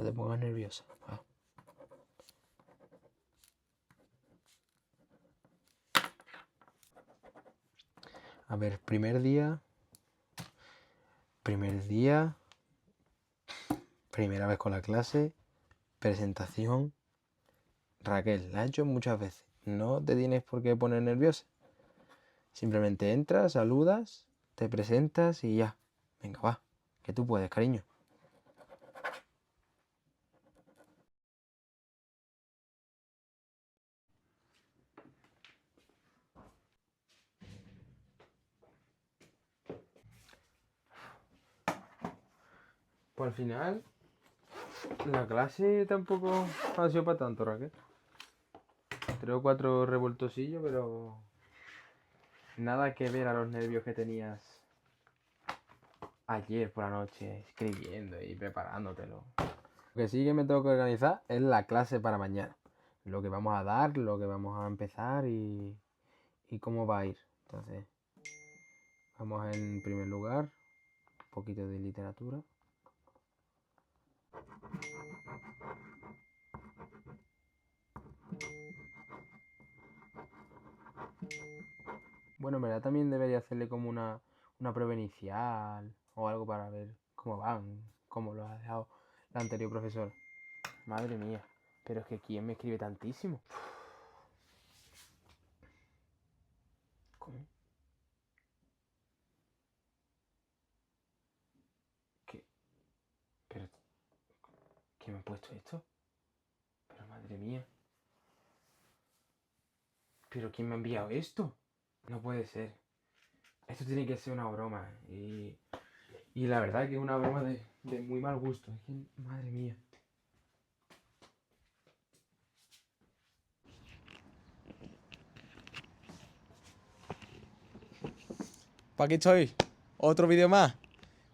te pongas nerviosa. Va. A ver, primer día, primera vez con la clase, presentación. Raquel, la he hecho muchas veces. No te tienes por qué poner nerviosa. Simplemente entras, saludas, te presentas y ya. Venga, va, que tú puedes, cariño. Pues al final, la clase tampoco ha sido para tanto, Raquel. 3 o 4 revoltosillos, pero nada que ver a los nervios que tenías ayer por la noche escribiendo y preparándotelo. Lo que sí que me tengo que organizar es la clase para mañana. Lo que vamos a dar, lo que vamos a empezar y cómo va a ir. Entonces, vamos en primer lugar, un poquito de literatura. Bueno, en verdad también debería hacerle como una prueba inicial o algo para ver cómo van, cómo lo ha dejado la anterior profesora. Madre mía, pero es que ¿quién me escribe tantísimo? ¿Cómo? ¿Qué? ¿Pero qué me han puesto esto? Pero madre mía. ¿Pero quién me ha enviado esto? No puede ser. Esto tiene que ser una broma. Y la verdad que es una broma de muy mal gusto. Es que, madre mía. Pues aquí estoy, otro vídeo más,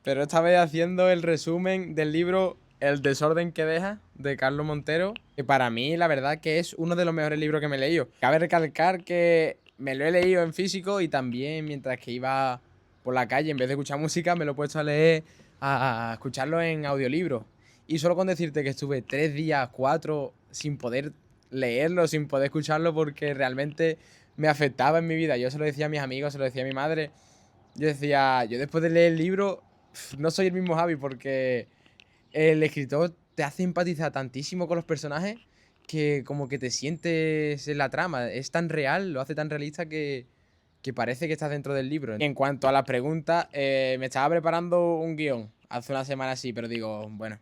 pero esta vez haciendo el resumen del libro El desorden que deja, de Carlos Montero, que para mí la verdad que es uno de los mejores libros que me he leído. Cabe recalcar que me lo he leído en físico y también mientras que iba por la calle, en vez de escuchar música, me lo he puesto a leer, a escucharlo en audiolibro. Y solo con decirte que estuve 3 días, 4, sin poder leerlo, sin poder escucharlo, porque realmente me afectaba en mi vida. Yo se lo decía a mis amigos, se lo decía a mi madre. Yo decía, yo después de leer el libro, no soy el mismo Javi, porque el escritor te hace empatizar tantísimo con los personajes que como que te sientes en la trama. Es tan real, lo hace tan realista que parece que estás dentro del libro. En cuanto a las preguntas, me estaba preparando un guión hace una semana así, pero digo, bueno,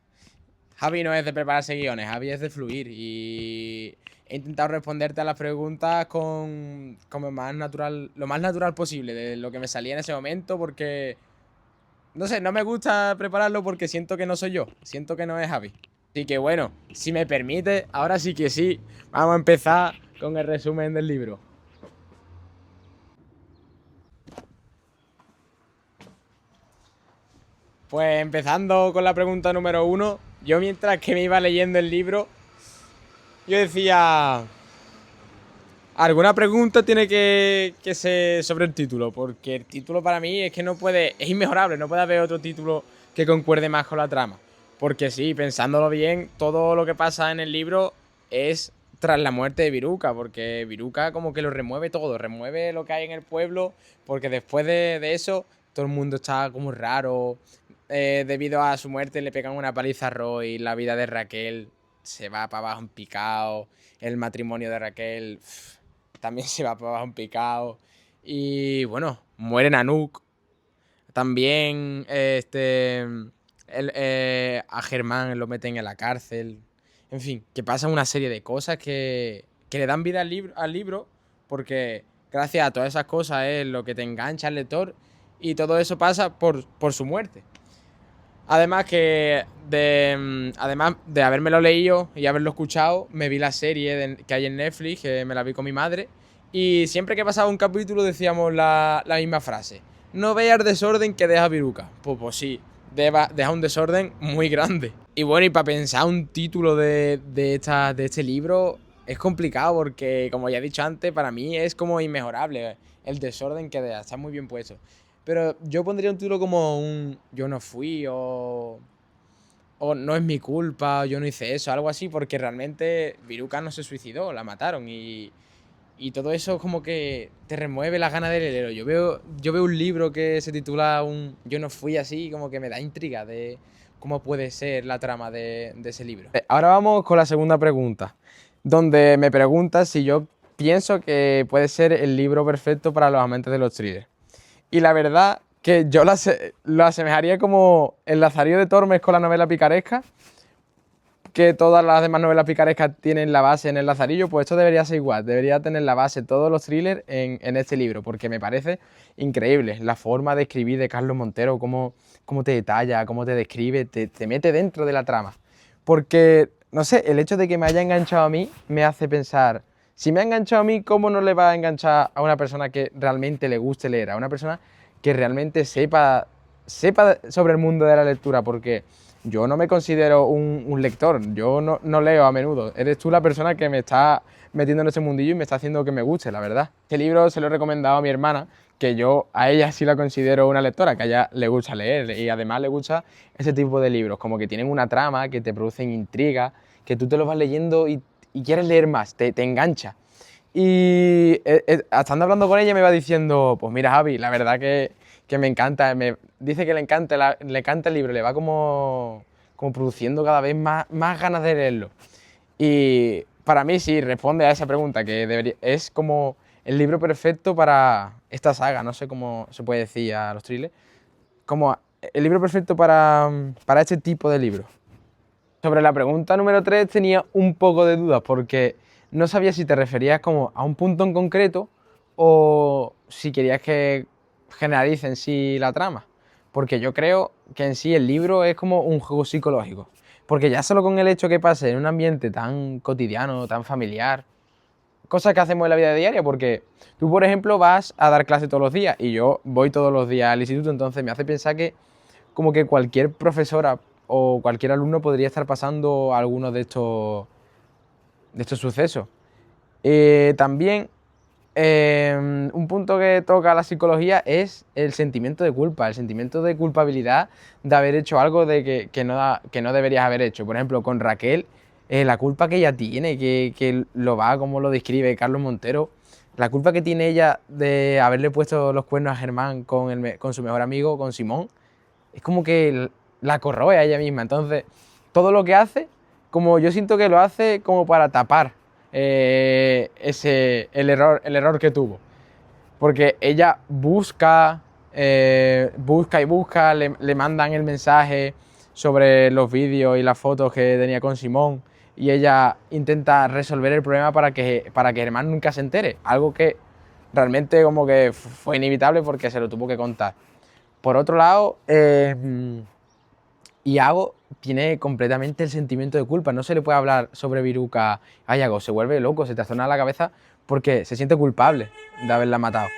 Javi no es de prepararse guiones, Javi es de fluir y he intentado responderte a las preguntas con lo más natural posible, de lo que me salía en ese momento, porque no sé, no me gusta prepararlo porque siento que no soy yo, siento que no es Javi. Así que bueno, si me permite, ahora sí que sí, vamos a empezar con el resumen del libro. Pues empezando con la pregunta número 1, yo mientras que me iba leyendo el libro, yo decía, alguna pregunta tiene que ser sobre el título, porque el título para mí es que no puede, es inmejorable, no puede haber otro título que concuerde más con la trama. Porque sí, pensándolo bien, todo lo que pasa en el libro es tras la muerte de Viruca, porque Viruca como que lo remueve todo, remueve lo que hay en el pueblo, porque después de eso todo el mundo está como raro. Debido a su muerte le pegan una paliza a Roy, la vida de Raquel se va para abajo en picado, el matrimonio de Raquel también se va para abajo en picado. Y bueno, muere Nanook. También a Germán lo meten en la cárcel. En fin, que pasan una serie de cosas que le dan vida al libro, porque gracias a todas esas cosas es lo que te engancha al lector y todo eso pasa por su muerte. Además además de habérmelo leído y haberlo escuchado, me vi la serie que hay en Netflix, que me la vi con mi madre, y siempre que pasaba un capítulo decíamos la misma frase: no veas el desorden que deja Viruca. Pues sí, deja un desorden muy grande. Y bueno, y para pensar un título de este libro es complicado porque, como ya he dicho antes, para mí es como inmejorable el desorden que deja, está muy bien puesto. Pero yo pondría un título como un Yo no fui o no es mi culpa, o yo no hice eso, algo así, porque realmente Viruca no se suicidó, la mataron y todo eso como que te remueve las ganas del héroe. Yo veo un libro que se titula Yo no fui así, como que me da intriga de cómo puede ser la trama de ese libro. Ahora vamos con la segunda pregunta, donde me preguntas si yo pienso que puede ser el libro perfecto para los amantes de los thrillers. Y la verdad que yo lo asemejaría como el Lazarillo de Tormes con la novela picaresca, que todas las demás novelas picarescas tienen la base en el Lazarillo, pues esto debería ser igual, debería tener la base todos los thrillers en este libro, porque me parece increíble la forma de escribir de Carlos Montero, cómo te detalla, cómo te describe, te mete dentro de la trama. Porque, no sé, el hecho de que me haya enganchado a mí me hace pensar, si me ha enganchado a mí, ¿cómo no le va a enganchar a una persona que realmente le guste leer, a una persona que realmente sepa sobre el mundo de la lectura? Porque yo no me considero un lector, yo no leo a menudo. Eres tú la persona que me está metiendo en ese mundillo y me está haciendo que me guste, la verdad. Este libro se lo he recomendado a mi hermana, que yo a ella sí la considero una lectora, que a ella le gusta leer y además le gusta ese tipo de libros, como que tienen una trama, que te producen intriga, que tú te los vas leyendo y quieres leer más, te engancha. Y estando hablando con ella me va diciendo, pues mira Javi, la verdad que me encanta, me dice que le encanta el libro, le va como produciendo cada vez más ganas de leerlo. Y para mí sí, responde a esa pregunta, que es como el libro perfecto para esta saga, no sé cómo se puede decir a los thrillers, como el libro perfecto para este tipo de libros. Sobre la pregunta número 3 tenía un poco de dudas porque no sabía si te referías como a un punto en concreto o si querías que generalice en sí la trama. Porque yo creo que en sí el libro es como un juego psicológico. Porque ya solo con el hecho que pase en un ambiente tan cotidiano, tan familiar, cosas que hacemos en la vida diaria, porque tú, por ejemplo, vas a dar clase todos los días y yo voy todos los días al instituto, entonces me hace pensar que como que cualquier profesora o cualquier alumno podría estar pasando alguno de estos sucesos. También un punto que toca la psicología es el sentimiento de culpa, el sentimiento de culpabilidad de haber hecho algo que no deberías haber hecho. Por ejemplo, con Raquel, la culpa que ella tiene, que lo va como lo describe Carlos Montero, la culpa que tiene ella de haberle puesto los cuernos a Germán con su mejor amigo, con Simón, es como que la corroe a ella misma. Entonces, todo lo que hace, como yo siento que lo hace como para tapar el error que tuvo. Porque ella busca y busca, le mandan el mensaje sobre los vídeos y las fotos que tenía con Simón y ella intenta resolver el problema para que Germán nunca se entere. Algo que realmente como que fue inevitable porque se lo tuvo que contar. Por otro lado, Iago tiene completamente el sentimiento de culpa. No se le puede hablar sobre Viruca a Iago. Se vuelve loco, se trastorna la cabeza porque se siente culpable de haberla matado.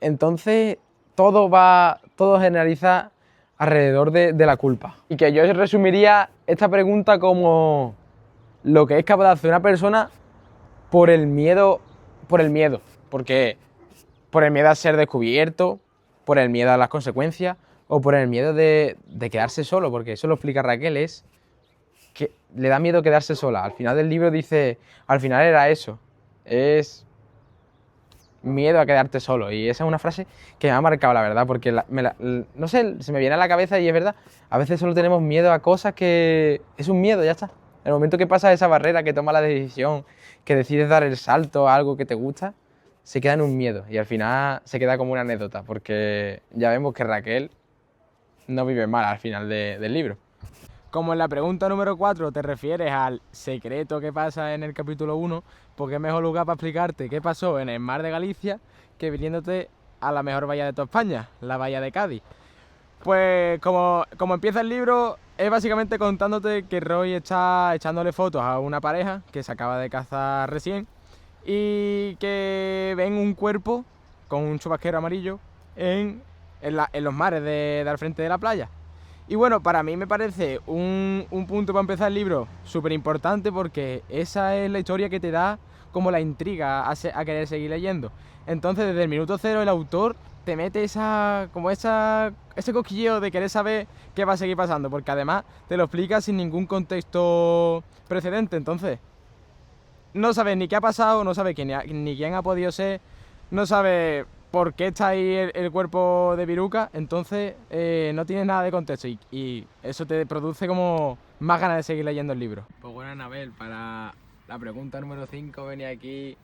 Entonces, todo generaliza alrededor de la culpa. Y que yo resumiría esta pregunta como lo que es capaz de hacer una persona por el miedo. Porque por el miedo a ser descubierto, por el miedo a las consecuencias o por el miedo de quedarse solo, porque eso lo explica Raquel, es que le da miedo quedarse sola. Al final del libro dice, al final era eso, es miedo a quedarte solo. Y esa es una frase que me ha marcado, la verdad, porque no sé, se me viene a la cabeza y es verdad, a veces solo tenemos miedo a cosas que es un miedo, ya está. En el momento que pasas esa barrera, que tomas la decisión, que decides dar el salto a algo que te gusta, se queda en un miedo y al final se queda como una anécdota, porque ya vemos que Raquel no vive mal al final del libro. Como en la pregunta número 4 te refieres al secreto que pasa en el capítulo 1, pues qué mejor lugar para explicarte qué pasó en el mar de Galicia que viniéndote a la mejor bahía de toda España, la bahía de Cádiz. Pues como empieza el libro, es básicamente contándote que Roy está echándole fotos a una pareja que se acaba de casar recién y que ven un cuerpo con un chubasquero amarillo en los mares de al frente de la playa. Y bueno, para mí me parece un punto para empezar el libro súper importante porque esa es la historia que te da como la intriga a querer seguir leyendo. Entonces, desde el minuto cero, el autor te mete ese cosquilleo de querer saber qué va a seguir pasando, porque además te lo explica sin ningún contexto precedente. Entonces, no sabes ni qué ha pasado, no sabes ni quién ha podido ser, no sabes por qué está ahí el cuerpo de Viruca. Entonces, no tienes nada de contexto y eso te produce como más ganas de seguir leyendo el libro. Pues bueno, Anabel, para la pregunta número 5 venía aquí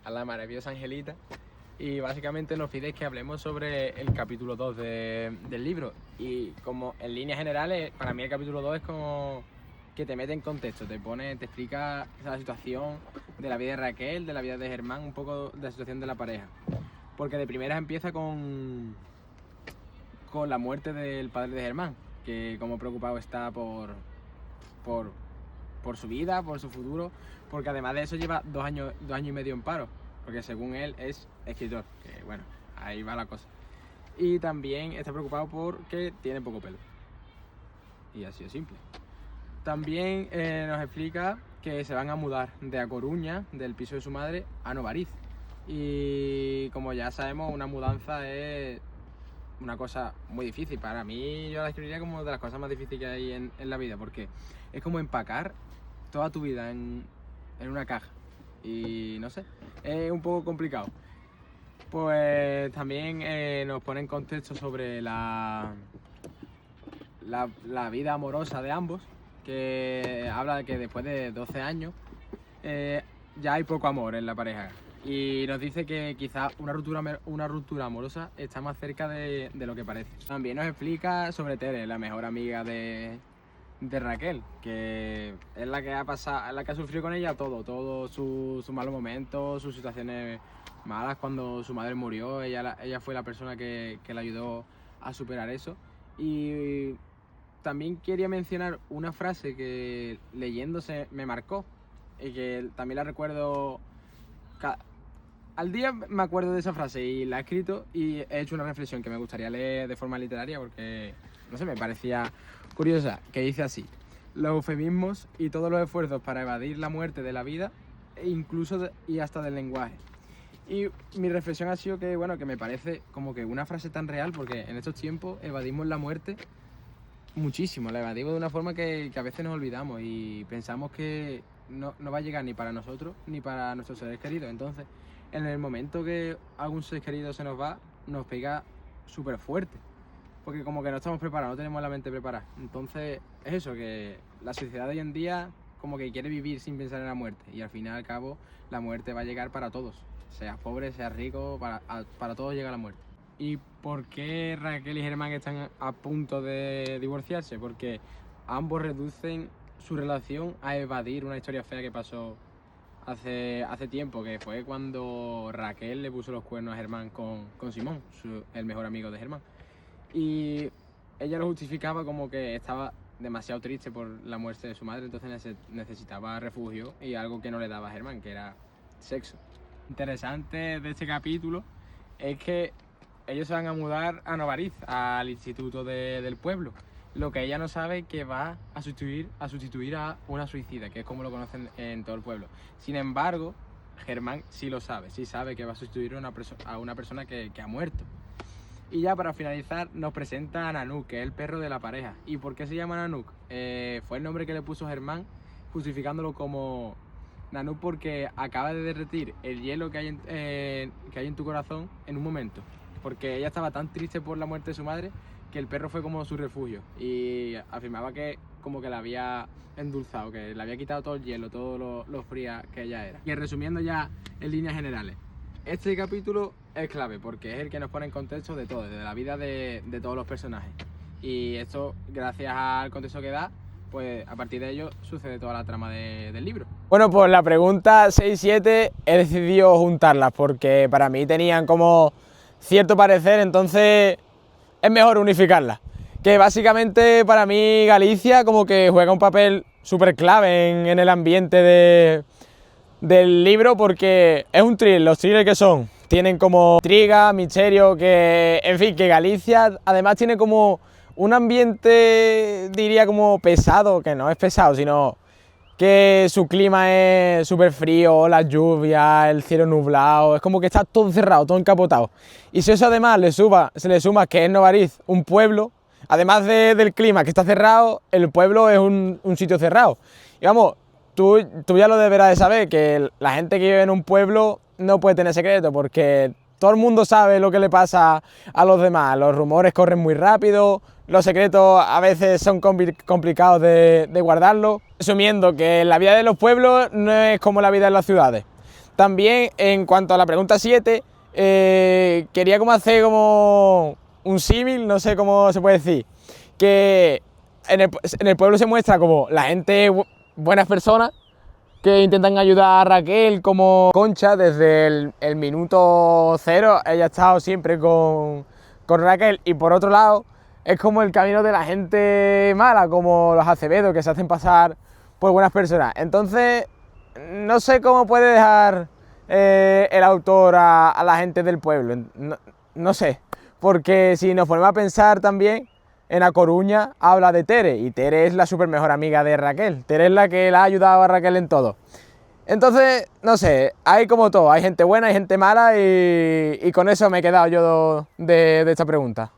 a la maravillosa Angelita y básicamente nos pides que hablemos sobre el capítulo 2 del libro. Y como en líneas generales, para mí el capítulo 2 es como que te mete en contexto, te explica la situación de la vida de Raquel, de la vida de Germán, un poco de la situación de la pareja. Porque de primeras empieza con la muerte del padre de Germán, que como preocupado está por su vida, por su futuro, porque además de eso lleva 2 años y medio en paro, porque según él es escritor, que bueno, ahí va la cosa. Y también está preocupado porque tiene poco pelo. Y así de simple. También nos explica que se van a mudar de A Coruña, del piso de su madre, a Novariz. Y como ya sabemos, una mudanza es una cosa muy difícil. Para mí, yo la describiría como de las cosas más difíciles que hay en la vida, porque es como empacar toda tu vida en una caja. Y no sé, es un poco complicado. Pues también nos pone en contexto sobre la vida amorosa de ambos, que habla de que después de 12 años ya hay poco amor en la pareja. Y nos dice que quizás una ruptura amorosa está más cerca de lo que parece. También nos explica sobre Tere, la mejor amiga de Raquel, que es la que ha sufrido con ella todo sus malos momentos, sus situaciones malas. Cuando su madre murió, ella fue la persona que le ayudó a superar eso. Y también quería mencionar una frase que leyéndose me marcó y que también la recuerdo. Al día me acuerdo de esa frase y la he escrito y he hecho una reflexión que me gustaría leer de forma literaria porque, no sé, me parecía curiosa, que dice así: los eufemismos y todos los esfuerzos para evadir la muerte de la vida, e incluso y hasta del lenguaje. Y mi reflexión ha sido que, bueno, que me parece como que una frase tan real, porque en estos tiempos evadimos la muerte muchísimo, la evadimos de una forma que a veces nos olvidamos y pensamos que no va a llegar ni para nosotros ni para nuestros seres queridos. Entonces, en el momento que algún ser querido se nos va, nos pega súper fuerte, porque como que no estamos preparados, no tenemos la mente preparada. Entonces es eso, que la sociedad de hoy en día como que quiere vivir sin pensar en la muerte, y al fin y al cabo la muerte va a llegar para todos, seas pobre, seas rico, para todos llega la muerte. ¿Y por qué Raquel y Germán están a punto de divorciarse? Porque ambos reducen su relación a evadir una historia fea que pasó hace tiempo, que fue cuando Raquel le puso los cuernos a Germán con Simón, el mejor amigo de Germán. Y ella lo justificaba como que estaba demasiado triste por la muerte de su madre, entonces necesitaba refugio y algo que no le daba a Germán, que era sexo. Interesante de este capítulo es que ellos se van a mudar a Novariz, al instituto del pueblo. Lo que ella no sabe es que va a sustituir a una suicida, que es como lo conocen en todo el pueblo. Sin embargo, Germán sí lo sabe, sí sabe que va a sustituir a una persona que ha muerto. Y ya para finalizar nos presenta a Nanook, que es el perro de la pareja. ¿Y por qué se llama Nanook? Fue el nombre que le puso Germán, justificándolo como Nanook porque acaba de derretir el hielo que hay en tu corazón en un momento. Porque ella estaba tan triste por la muerte de su madre que el perro fue como su refugio, y afirmaba que como que la había endulzado, que le había quitado todo el hielo, todo lo fría que ella era. Y resumiendo ya en líneas generales, este capítulo es clave porque es el que nos pone en contexto de todo, de la vida de todos los personajes. Y esto, gracias al contexto que da, pues a partir de ello sucede toda la trama del libro. Bueno, pues la pregunta 6 y 7 he decidido juntarlas porque para mí tenían como cierto parecer, entonces es mejor unificarlas. Que básicamente para mí Galicia como que juega un papel súper clave en el ambiente del libro, porque es un thriller. Los thrillers que son, tienen como intriga, misterio, que en fin, que Galicia además tiene como un ambiente, diría como pesado, que no es pesado, sino que su clima es súper frío, las lluvias, el cielo nublado, es como que está todo cerrado, todo encapotado. Y si eso además se le suma que es Novariz, un pueblo, además del clima que está cerrado, el pueblo es un sitio cerrado. Y vamos, tú ya lo deberás de saber, que la gente que vive en un pueblo no puede tener secreto, porque todo el mundo sabe lo que le pasa a los demás, los rumores corren muy rápido, los secretos a veces son complicados de guardarlos. Resumiendo, que la vida de los pueblos no es como la vida de las ciudades. También, en cuanto a la pregunta 7, quería como hacer como un símil, no sé cómo se puede decir, que en el pueblo se muestra como la gente, buenas personas, que intentan ayudar a Raquel, como Concha, desde el minuto cero, ella ha estado siempre con Raquel, y por otro lado, es como el camino de la gente mala, como los Acevedo, que se hacen pasar por buenas personas. Entonces, no sé cómo puede dejar el autor a la gente del pueblo, no sé, porque si nos ponemos a pensar también, en A Coruña habla de Tere, y Tere es la super mejor amiga de Raquel. Tere es la que la ha ayudado a Raquel en todo. Entonces, no sé, hay como todo, hay gente buena, hay gente mala, y con eso me he quedado yo de esta pregunta.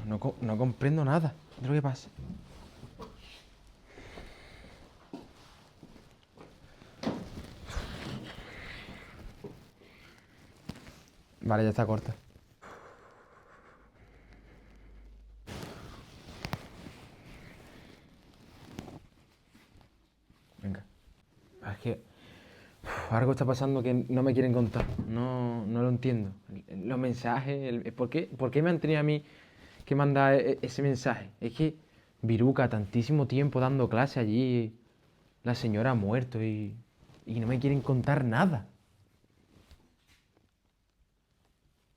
No comprendo nada de lo que pasa. Vale, ya está corta. Venga. Es que algo está pasando que no me quieren contar. No lo entiendo. Los mensajes, ¿por qué me han tenido a mí que mandar ese mensaje? Es que Viruca, tantísimo tiempo dando clase allí, la señora ha muerto y no me quieren contar nada.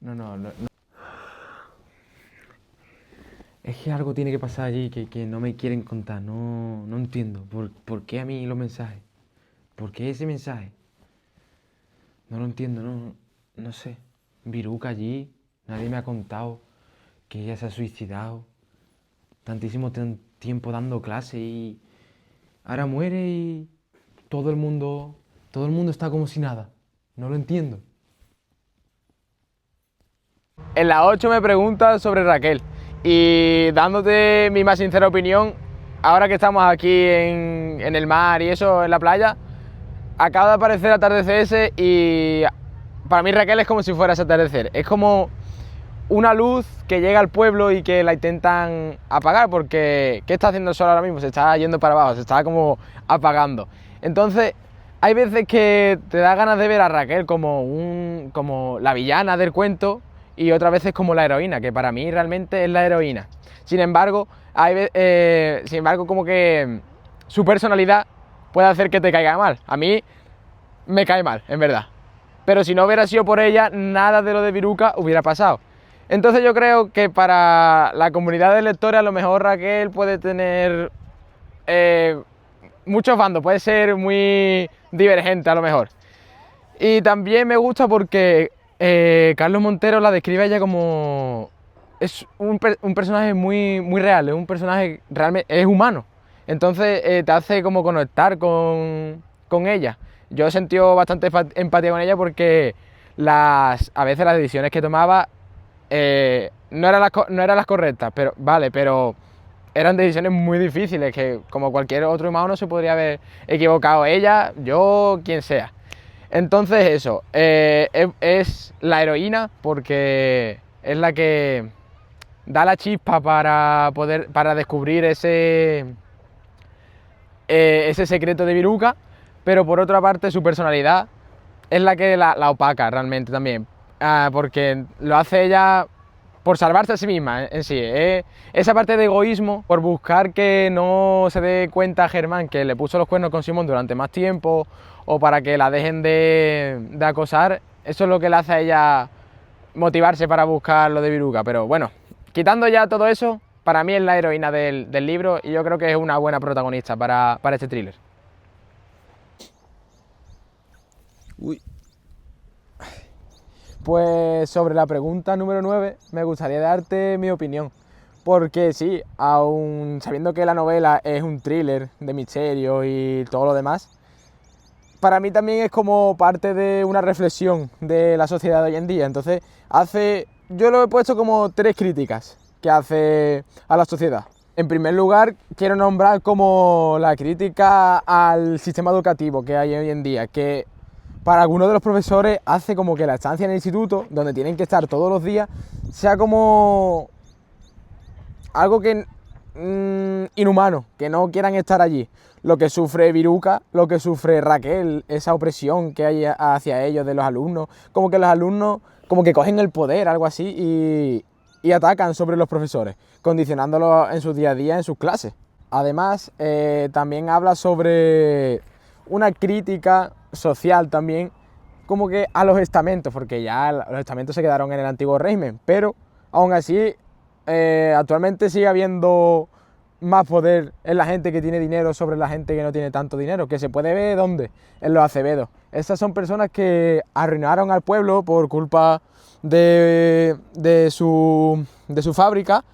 No. Es que algo tiene que pasar allí que no me quieren contar. No entiendo. ¿Por qué a mí los mensajes? ¿Por qué ese mensaje? No lo entiendo, no sé. Viruca allí, nadie me ha contado que ella se ha suicidado. Tantísimo tiempo dando clase y ahora muere y todo el mundo está como si nada. No lo entiendo. En la 8 me preguntas sobre Raquel, y dándote mi más sincera opinión, ahora que estamos aquí en el mar y eso, en la playa, acaba de aparecer atardecer ese, y para mí Raquel es como si fuera ese atardecer. Es como una luz que llega al pueblo y que la intentan apagar, porque ¿qué está haciendo el sol ahora mismo? Se está yendo para abajo, se está como apagando. Entonces, hay veces que te da ganas de ver a Raquel como la villana del cuento, y otras veces como la heroína, que para mí realmente es la heroína. Sin embargo, como que su personalidad puede hacer que te caiga mal. A mí me cae mal, en verdad. Pero si no hubiera sido por ella, nada de lo de Viruca hubiera pasado. Entonces yo creo que para la comunidad de lectores a lo mejor Raquel puede tener muchos bandos, puede ser muy divergente a lo mejor. Y también me gusta porque Carlos Montero la describe a ella como... Es un personaje muy real, es un personaje realmente... es humano. Entonces te hace como conectar con ella. Yo he sentido bastante empatía con ella porque a veces las decisiones que tomaba no eran las correctas, pero eran decisiones muy difíciles que como cualquier otro humano no se podría haber equivocado, ella, yo, quien sea. Entonces eso, es la heroína porque es la que da la chispa para descubrir ese secreto de Viruca, pero por otra parte su personalidad es la que la opaca realmente también, porque lo hace ella por salvarse a sí misma en sí. Esa parte de egoísmo, por buscar que no se dé cuenta Germán que le puso los cuernos con Simón durante más tiempo, o para que la dejen de acosar, eso es lo que le hace a ella motivarse para buscar lo de Viruca. Pero bueno, quitando ya todo eso, para mí es la heroína del libro, y yo creo que es una buena protagonista para este thriller. Uy. Pues sobre la pregunta número 9 me gustaría darte mi opinión, porque sí, aun sabiendo que la novela es un thriller de misterio y todo lo demás, para mí también es como parte de una reflexión de la sociedad de hoy en día. Entonces, yo lo he puesto como 3 críticas que hace a la sociedad. En primer lugar, quiero nombrar como la crítica al sistema educativo que hay hoy en día, que para algunos de los profesores hace como que la estancia en el instituto, donde tienen que estar todos los días, sea como algo que inhumano, que no quieran estar allí. Lo que sufre Viruca, lo que sufre Raquel, esa opresión que hay hacia ellos de los alumnos, como que los alumnos como que cogen el poder, algo así, y atacan sobre los profesores, condicionándolos en su día a día, en sus clases. Además, también habla sobre una crítica social también, como que a los estamentos, porque ya los estamentos se quedaron en el antiguo régimen, pero aún así, actualmente sigue habiendo más poder en la gente que tiene dinero sobre la gente que no tiene tanto dinero, que se puede ver ¿dónde? En los Acevedos. Estas son personas que arruinaron al pueblo por culpa de su fábrica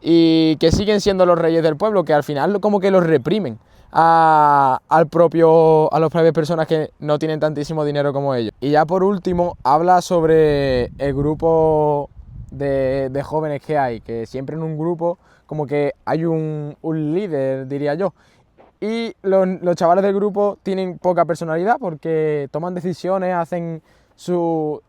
y que siguen siendo los reyes del pueblo, que al final como que los reprimen a las propias personas que no tienen tantísimo dinero como ellos. Y ya por último habla sobre el grupo de jóvenes que hay, que siempre en un grupo como que hay un líder, diría yo. Y los chavales del grupo tienen poca personalidad porque toman decisiones, hacen sus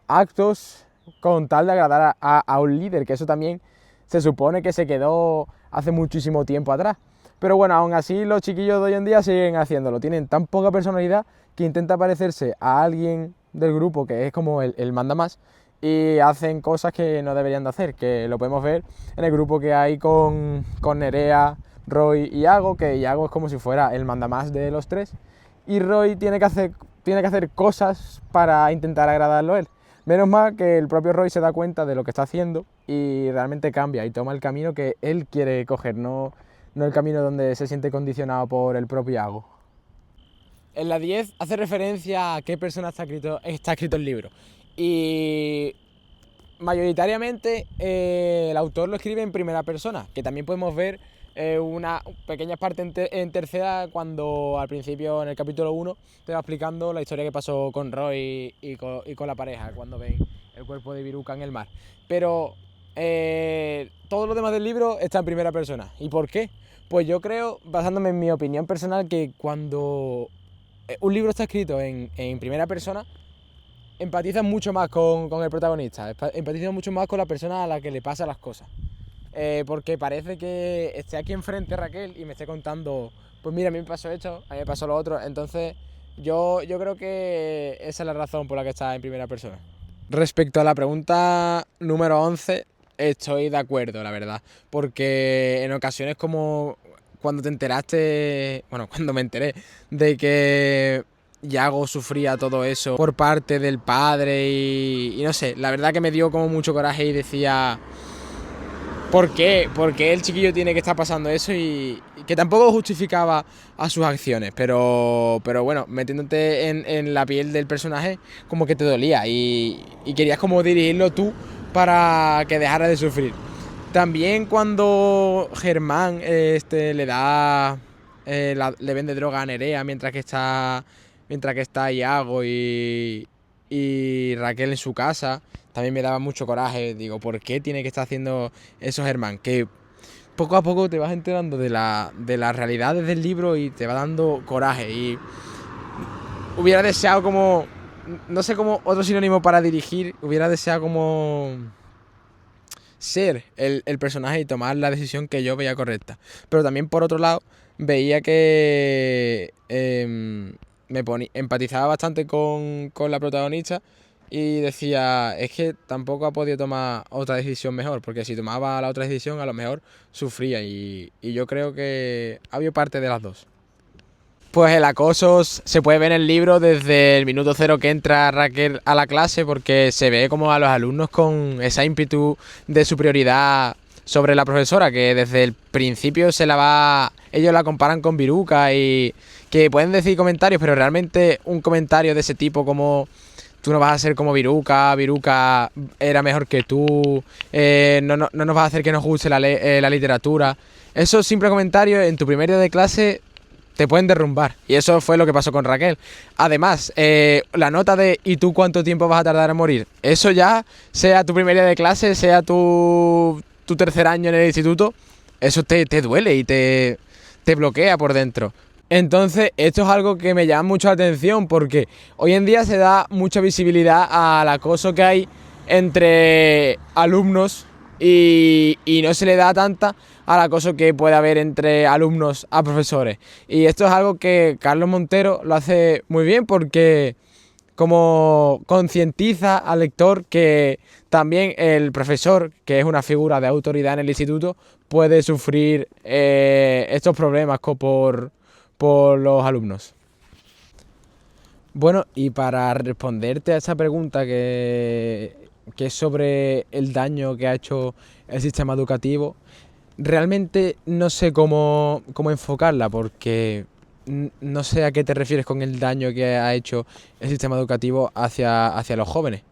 actos con tal de agradar a un líder, que eso también se supone que se quedó hace muchísimo tiempo atrás. Pero bueno, aún así los chiquillos de hoy en día siguen haciéndolo. Tienen tan poca personalidad que intenta parecerse a alguien del grupo que es como el mandamás, y hacen cosas que no deberían de hacer, que lo podemos ver en el grupo que hay con Nerea, Roy y Iago, que Iago es como si fuera el mandamás de los 3, y Roy tiene que hacer cosas para intentar agradarlo a él. Menos mal que el propio Roy se da cuenta de lo que está haciendo y realmente cambia y toma el camino que él quiere coger, no el camino donde se siente condicionado por el propio Iago. En la 10 hace referencia a qué persona está escrito el libro. Y mayoritariamente el autor lo escribe en primera persona, que también podemos ver una pequeña parte en tercera, cuando al principio en el capítulo 1 te va explicando la historia que pasó con Roy y con la pareja cuando ven el cuerpo de Viruca en el mar. Pero todo lo demás del libro está en primera persona. ¿Y por qué? Pues yo creo, basándome en mi opinión personal, que cuando un libro está escrito en primera persona, empatizas mucho más con el protagonista, empatizas mucho más con la persona a la que le pasan las cosas. Porque parece que esté aquí enfrente Raquel y me esté contando, pues mira, a mí me pasó esto, a mí me pasó lo otro. Entonces yo creo que esa es la razón por la que está en primera persona. Respecto a la pregunta número 11, estoy de acuerdo, la verdad. Porque en ocasiones, como cuando cuando me enteré de que Iago sufría todo eso por parte del padre y no sé, la verdad que me dio como mucho coraje y decía, ¿por qué? ¿Por qué el chiquillo tiene que estar pasando eso? Y que tampoco justificaba a sus acciones, pero bueno, metiéndote en la piel del personaje, como que te dolía y querías como dirigirlo tú para que dejara de sufrir. También cuando Germán le vende droga a Nerea mientras que está Iago y Raquel en su casa, también me daba mucho coraje. Digo, ¿por qué tiene que estar haciendo eso Germán? Que poco a poco te vas enterando de las realidades del libro y te va dando coraje. Y hubiera deseado como, no sé, como otro sinónimo para dirigir, hubiera deseado como ser el personaje y tomar la decisión que yo veía correcta. Pero también por otro lado veía que empatizaba bastante con la protagonista y decía, es que tampoco ha podido tomar otra decisión mejor, porque si tomaba la otra decisión a lo mejor sufría y yo creo que había parte de las dos. Pues el acoso se puede ver en el libro desde el minuto 0 que entra Raquel a la clase, porque se ve como a los alumnos con esa ímpetu de superioridad sobre la profesora, que desde el principio ellos la comparan con Viruca y que pueden decir comentarios, pero realmente un comentario de ese tipo como tú no vas a ser como Viruca, Viruca era mejor que tú, no nos vas a hacer que nos guste la literatura. Esos simples comentarios en tu primer día de clase te pueden derrumbar. Y eso fue lo que pasó con Raquel. Además, la nota de ¿y tú cuánto tiempo vas a tardar en morir? Eso ya, sea tu primer día de clase, sea tu tercer año en el instituto, eso te duele y te bloquea por dentro. Entonces, esto es algo que me llama mucho la atención porque hoy en día se da mucha visibilidad al acoso que hay entre alumnos y no se le da tanta al acoso que puede haber entre alumnos a profesores. Y esto es algo que Carlos Montero lo hace muy bien porque como concientiza al lector que también el profesor, que es una figura de autoridad en el instituto, puede sufrir estos problemas por los alumnos. Bueno, y para responderte a esa pregunta que es sobre el daño que ha hecho el sistema educativo, realmente no sé cómo enfocarla porque no sé a qué te refieres con el daño que ha hecho el sistema educativo hacia los jóvenes.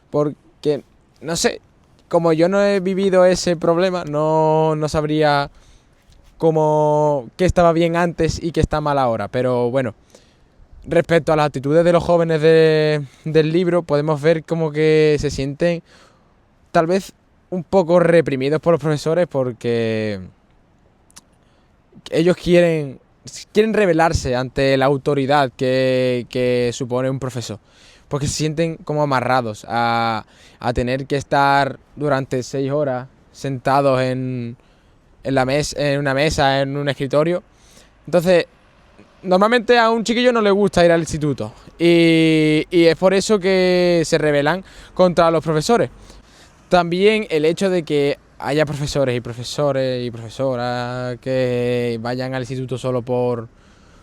Porque, no sé, como yo no he vivido ese problema, no sabría qué estaba bien antes y qué está mal ahora. Pero bueno, respecto a las actitudes de los jóvenes del libro, podemos ver como que se sienten tal vez un poco reprimidos por los profesores porque ellos quieren rebelarse ante la autoridad que supone un profesor. Porque se sienten como amarrados a tener que estar durante 6 horas sentados en una mesa, en un escritorio. Entonces, normalmente a un chiquillo no le gusta ir al instituto. Y es por eso que se rebelan contra los profesores. También el hecho de que haya profesores y profesoras que vayan al instituto solo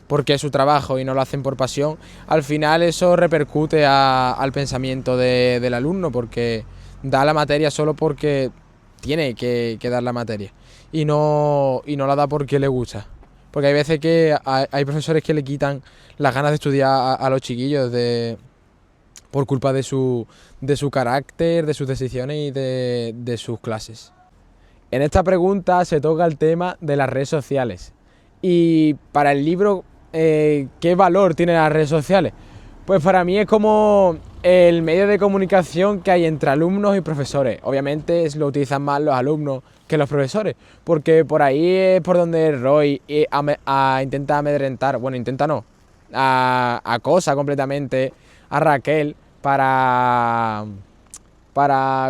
porque es su trabajo y no lo hacen por pasión, al final eso repercute al pensamiento del alumno porque da la materia solo porque tiene que dar la materia y no la da porque le gusta. Porque hay veces que hay profesores que le quitan las ganas de estudiar a los chiquillos por culpa de su carácter, de sus decisiones y de sus clases. En esta pregunta se toca el tema de las redes sociales. Y para el libro, ¿qué valor tienen las redes sociales? Pues para mí es como el medio de comunicación que hay entre alumnos y profesores. Obviamente lo utilizan más los alumnos que los profesores, porque por ahí es por donde Roy intenta amedrentar, bueno, intenta no, acosa completamente a Raquel para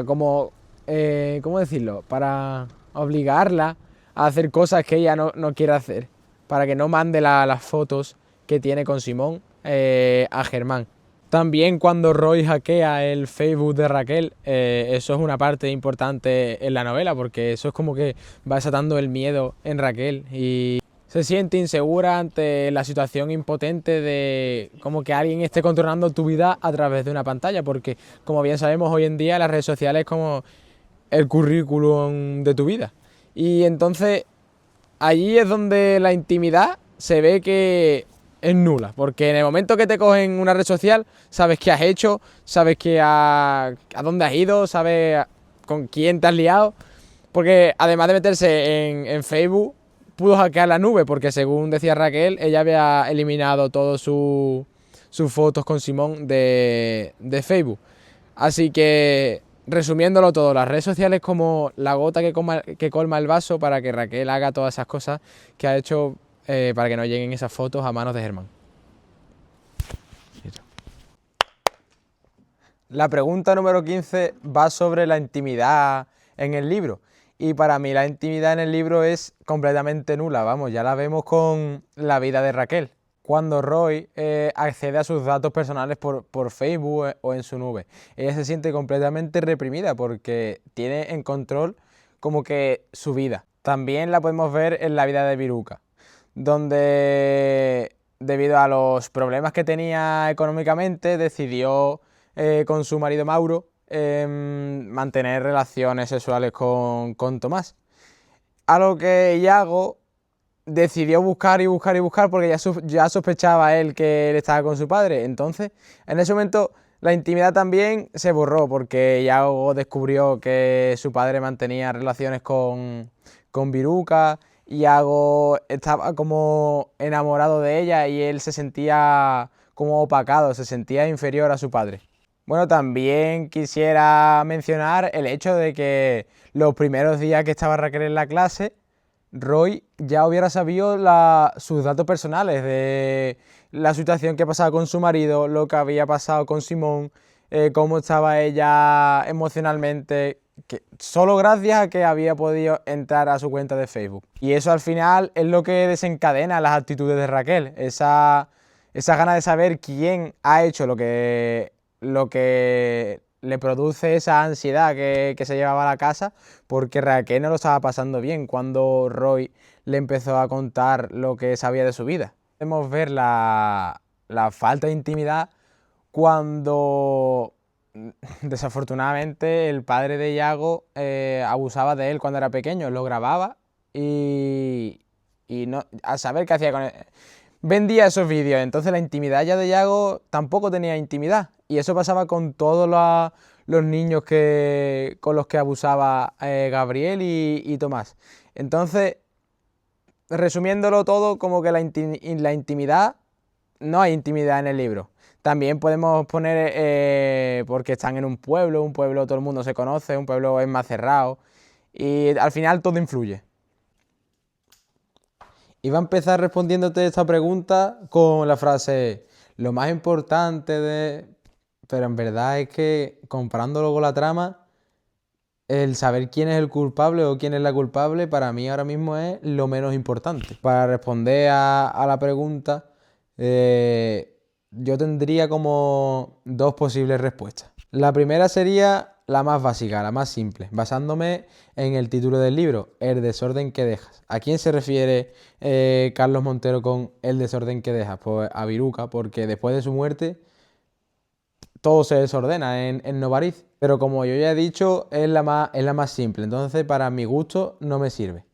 ¿cómo decirlo? Para obligarla a hacer cosas que ella no quiere hacer, para que no mande las fotos que tiene con Simón a Germán. También cuando Roy hackea el Facebook de Raquel, eso es una parte importante en la novela, porque eso es como que va desatando el miedo en Raquel y se siente insegura ante la situación impotente de como que alguien esté controlando tu vida a través de una pantalla, porque como bien sabemos hoy en día las redes sociales es como el currículum de tu vida. Y entonces allí es donde la intimidad se ve que es nula, porque en el momento que te cogen una red social sabes qué has hecho, sabes a dónde has ido, sabes con quién te has liado, porque además de meterse en Facebook pudo hackear la nube, porque según decía Raquel, ella había eliminado todas sus fotos con Simón de Facebook. Así que, resumiéndolo todo, las redes sociales como la gota que colma el vaso para que Raquel haga todas esas cosas que ha hecho para que no lleguen esas fotos a manos de Germán. La pregunta número 15 va sobre la intimidad en el libro. Y para mí la intimidad en el libro es completamente nula, vamos, ya la vemos con la vida de Raquel. Cuando Roy accede a sus datos personales por Facebook o en su nube, ella se siente completamente reprimida porque tiene en control como que su vida. También la podemos ver en la vida de Viruca, donde debido a los problemas que tenía económicamente decidió con su marido Mauro mantener relaciones sexuales con Tomás. A lo que Iago decidió buscar porque ya sospechaba él que él estaba con su padre. Entonces, en ese momento La intimidad también se borró porque Yago descubrió que su padre mantenía relaciones con Viruca y Yago estaba como enamorado de ella y él se sentía como opacado, se sentía inferior a su padre. Bueno, también quisiera mencionar el hecho de que los primeros días que estaba Raquel en la clase, Roy ya hubiera sabido sus datos personales de la situación que pasaba con su marido, lo que había pasado con Simón, cómo estaba ella emocionalmente, que solo gracias a que había podido entrar a su cuenta de Facebook. Y eso al final es lo que desencadena las actitudes de Raquel, esa gana de saber quién ha hecho lo que le produce esa ansiedad que se llevaba a la casa, porque Raquel no lo estaba pasando bien cuando Roy le empezó a contar lo que sabía de su vida. Podemos ver la falta de intimidad cuando desafortunadamente el padre de Yago abusaba de él cuando era pequeño, lo grababa y no, a saber qué hacía con él. Vendía esos vídeos, entonces la intimidad ya de Yago tampoco tenía intimidad. Y eso pasaba con todos los niños con los que abusaba Gabriel y Tomás. Entonces, resumiéndolo todo, como que la intimidad, no hay intimidad en el libro. También podemos poner, porque están en un pueblo todo el mundo se conoce, un pueblo es más cerrado, y al final todo influye. Iba a empezar respondiéndote esta pregunta con la frase, lo más importante de... Pero en verdad es que, comparándolo con la trama, el saber quién es el culpable o quién es la culpable, para mí ahora mismo es lo menos importante. Para responder a la pregunta, yo tendría como dos posibles respuestas. La primera sería la más básica, la más simple, basándome en el título del libro, El desorden que dejas. ¿A quién se refiere Carlos Montero con el desorden que dejas? Pues a Viruca, porque después de su muerte todo se desordena en Novariz. Pero como yo ya he dicho, es la más simple. Entonces, para mi gusto, no me sirve.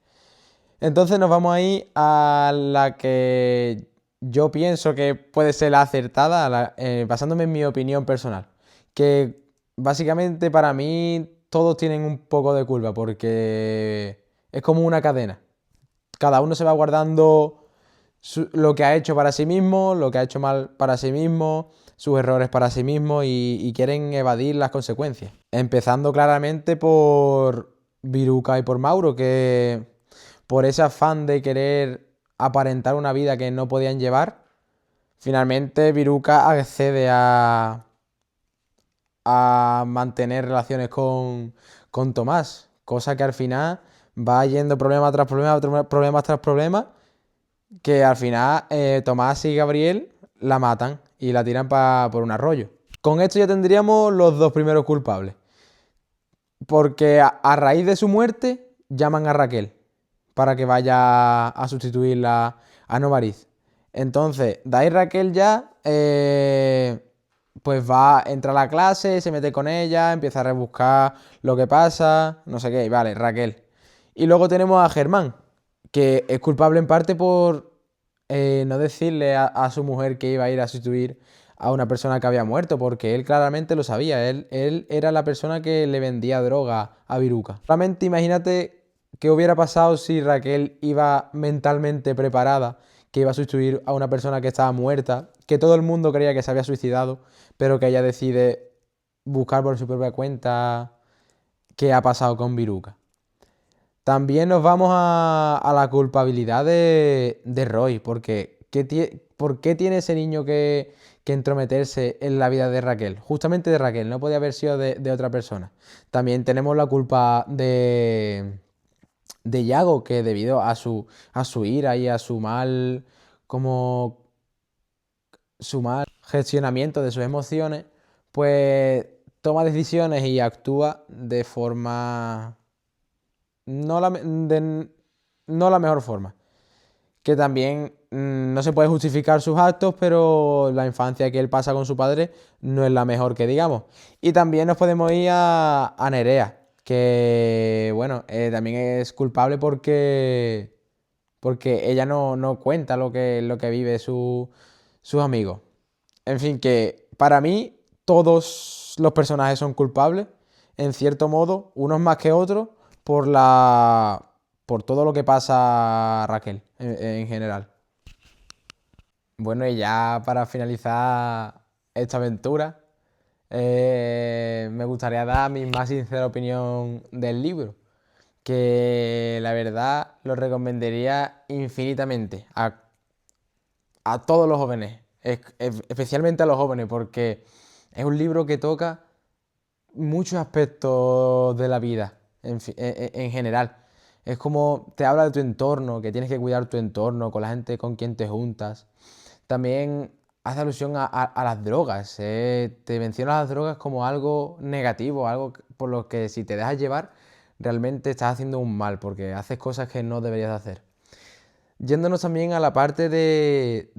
Entonces nos vamos a ir a la que yo pienso que puede ser la acertada, basándome en mi opinión personal. Que básicamente para mí todos tienen un poco de culpa porque es como una cadena. Cada uno se va guardando lo que ha hecho para sí mismo, lo que ha hecho mal para sí mismo, sus errores para sí mismo y quieren evadir las consecuencias. Empezando claramente por Viruca y por Mauro, que por ese afán de querer aparentar una vida que no podían llevar, finalmente Viruca accede a mantener relaciones con Tomás, cosa que al final va yendo problema tras problema, problemas tras problemas, que al final Tomás y Gabriel la matan y la tiran por un arroyo. Con esto ya tendríamos los dos primeros culpables, porque a raíz de su muerte llaman a Raquel para que vaya a sustituirla a Novariz. Entonces, de ahí Raquel ya pues entra a la clase, se mete con ella, empieza a rebuscar lo que pasa, no sé qué, y vale, Raquel. Y luego tenemos a Germán, que es culpable en parte por no decirle a su mujer que iba a ir a sustituir a una persona que había muerto, porque él claramente lo sabía, él era la persona que le vendía droga a Viruca. Solamente imagínate qué hubiera pasado si Raquel iba mentalmente preparada, que iba a sustituir a una persona que estaba muerta, que todo el mundo creía que se había suicidado, pero que ella decide buscar por su propia cuenta qué ha pasado con Viruca. También nos vamos a la culpabilidad de Roy, porque ¿por qué tiene ese niño que entrometerse en la vida de Raquel? Justamente de Raquel, no podía haber sido de otra persona. También tenemos la culpa de Yago, que debido a su ira y a como su mal gestionamiento de sus emociones, pues toma decisiones y actúa de forma no la mejor forma. Que también no se puede justificar sus actos, pero la infancia que él pasa con su padre no es la mejor que digamos. Y también nos podemos ir a Nerea, que bueno, también es culpable porque ella no cuenta lo que vive sus amigos. En fin, que para mí todos los personajes son culpables, en cierto modo, unos más que otros, por todo lo que pasa a Raquel en general. Bueno, y ya para finalizar esta aventura, me gustaría dar mi más sincera opinión del libro, que la verdad lo recomendaría infinitamente a todos los jóvenes, especialmente a los jóvenes, porque es un libro que toca muchos aspectos de la vida en general. Es como te habla de tu entorno, que tienes que cuidar tu entorno, con la gente con quien te juntas. También hace alusión a las drogas. Te menciona las drogas como algo negativo, algo por lo que si te dejas llevar, realmente estás haciendo un mal, porque haces cosas que no deberías de hacer. Yéndonos también a la parte de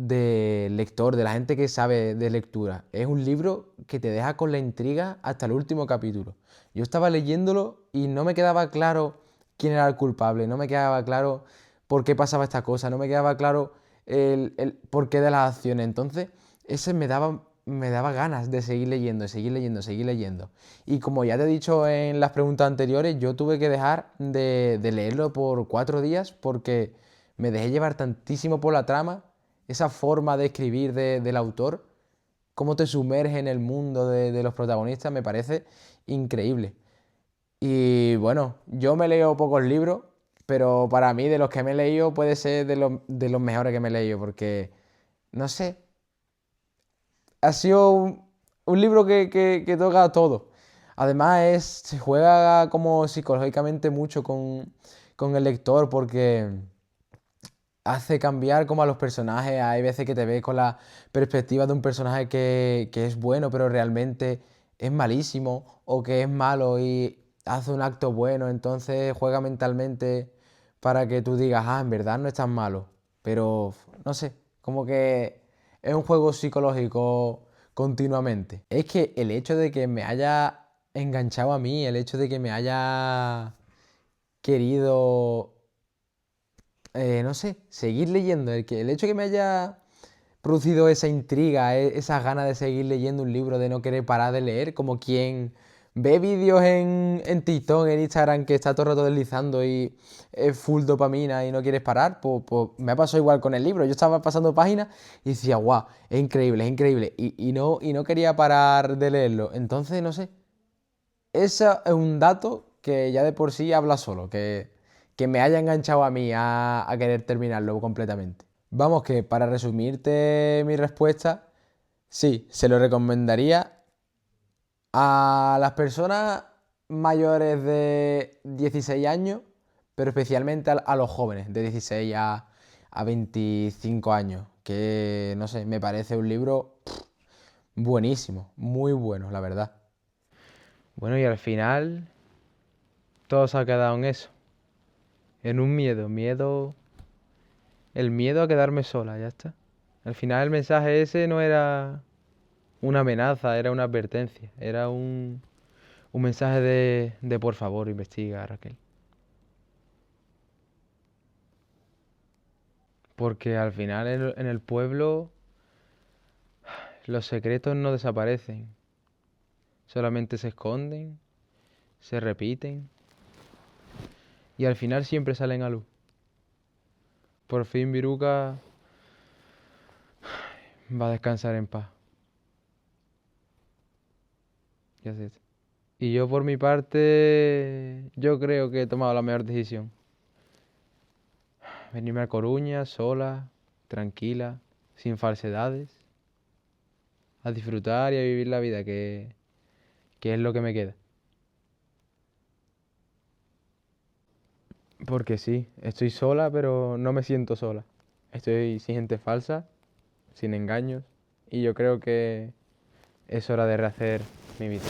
lector, de la gente que sabe de lectura. Es un libro que te deja con la intriga hasta el último capítulo. Yo estaba leyéndolo y no me quedaba claro quién era el culpable, no me quedaba claro por qué pasaba esta cosa, no me quedaba claro el porqué de las acciones. Entonces, ese me daba ganas de seguir leyendo, seguir leyendo, seguir leyendo. Y como ya te he dicho en las preguntas anteriores, yo tuve que dejar de leerlo por 4 días porque me dejé llevar tantísimo por la trama, esa forma de escribir del autor, cómo te sumerge en el mundo de los protagonistas, me parece increíble. Y bueno, yo me leo pocos libros, pero para mí de los que me he leído puede ser de los mejores que me he leído, porque, no sé, ha sido un libro que toca todo. Además se juega como psicológicamente mucho con el lector, porque hace cambiar como a los personajes. Hay veces que te ves con la perspectiva de un personaje que es bueno, pero realmente es malísimo, o que es malo y hace un acto bueno. Entonces juega mentalmente para que tú digas, en verdad no es tan malo. Pero no sé, como que es un juego psicológico continuamente. Es que el hecho de que me haya enganchado a mí, el hecho de que me haya querido no sé, seguir leyendo. El hecho de que me haya producido esa intriga, esas ganas de seguir leyendo un libro, de no querer parar de leer, como quien ve vídeos en TikTok, en Instagram, que está todo el rato deslizando y es full dopamina y no quieres parar, pues me ha pasado igual con el libro. Yo estaba pasando páginas y decía, guau, es increíble, es increíble. Y no quería parar de leerlo. Entonces, no sé, ese es un dato que ya de por sí habla solo, que me haya enganchado a mí a querer terminarlo completamente. Vamos, que para resumirte mi respuesta, sí, se lo recomendaría a las personas mayores de 16 años, pero especialmente a los jóvenes de 16 a 25 años, que no sé, me parece un libro buenísimo, muy bueno, la verdad. Bueno, y al final todo se ha quedado en eso, en un el miedo a quedarme sola, ya está. Al final el mensaje ese no era una amenaza, era una advertencia, era un mensaje de por favor, investiga, Raquel. Porque al final en el pueblo los secretos no desaparecen, solamente se esconden, se repiten y al final siempre salen a luz. Por fin Viruca va a descansar en paz. Ya sé. Y yo por mi parte, yo creo que he tomado la mejor decisión. Venirme a Coruña, sola, tranquila, sin falsedades, a disfrutar y a vivir la vida, que es lo que me queda. Porque sí, estoy sola, pero no me siento sola. Estoy sin gente falsa, sin engaños, y yo creo que es hora de rehacer mi vida.